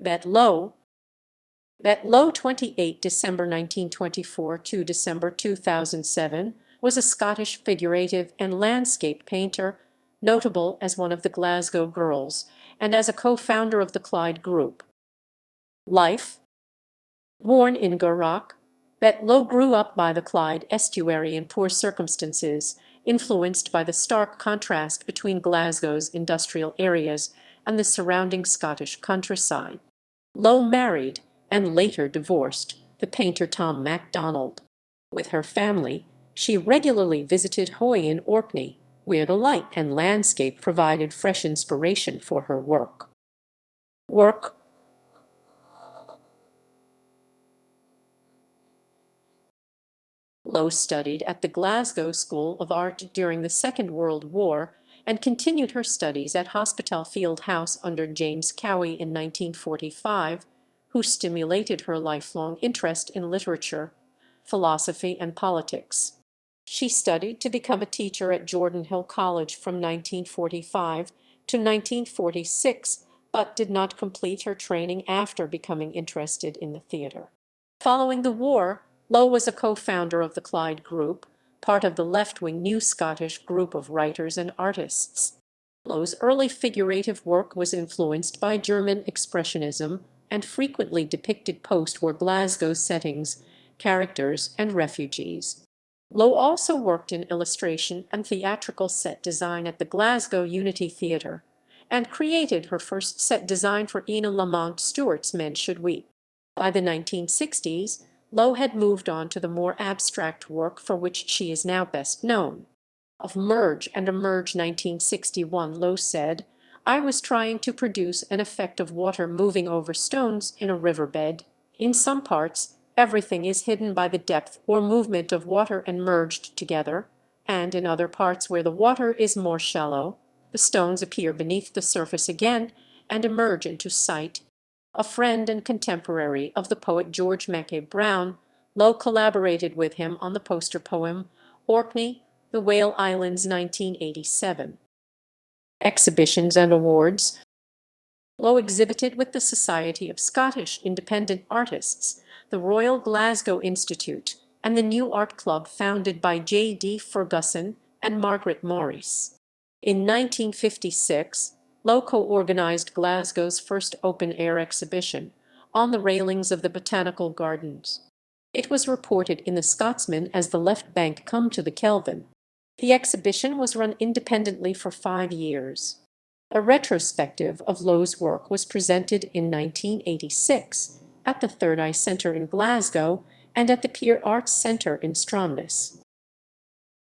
Betlow, Betlow, 28 December 1924 to December 2007, was a Scottish figurative and landscape painter, notable as one of the Glasgow Girls and as a co-founder of the Clyde Group. Life. Born in Gourock, Betlow grew up by the Clyde estuary in poor circumstances, influenced by the stark contrast between Glasgow's industrial areas and the surrounding Scottish countryside. Lowe married, and later divorced, the painter Tom MacDonald. With her family, she regularly visited Hoy in Orkney, where the light and landscape provided fresh inspiration for her work. Lowe studied at the Glasgow School of Art during the Second World War and continued her studies at Hospital Field House under James Cowie in 1945, who stimulated her lifelong interest in literature, philosophy, and politics. She studied to become a teacher at Jordan Hill College from 1945 to 1946, but did not complete her training after becoming interested in the theatre. Following the war, Lowe was a co-founder of the Clyde Group, part of the left-wing New Scottish group of writers and artists. Lowe's early figurative work was influenced by German Expressionism and frequently depicted post-war Glasgow settings, characters, and refugees. Lowe also worked in illustration and theatrical set design at the Glasgow Unity Theatre, and created her first set design for Ina Lamont Stewart's Men Should Weep. By the 1960s, Lowe had moved on to the more abstract work for which she is now best known. Of Merge and Emerge 1961, Lowe said, "I was trying to produce an effect of water moving over stones in a riverbed. In some parts, everything is hidden by the depth or movement of water and merged together, and in other parts where the water is more shallow, the stones appear beneath the surface again and emerge into sight." A friend and contemporary of the poet George Mackay Brown, Lowe collaborated with him on the poster poem Orkney, the Whale Islands, 1987. Exhibitions and awards. Lowe exhibited with the Society of Scottish Independent Artists, the Royal Glasgow Institute, and the New Art Club founded by J.D. Ferguson and Margaret Morris. In 1956, Lowe co-organized Glasgow's first open-air exhibition, On the Railings of the Botanical Gardens. It was reported in the Scotsman as The Left Bank Come to the Kelvin. The exhibition was run independently for 5 years. A retrospective of Lowe's work was presented in 1986 at the Third Eye Centre in Glasgow and at the Pier Arts Centre in Stromness.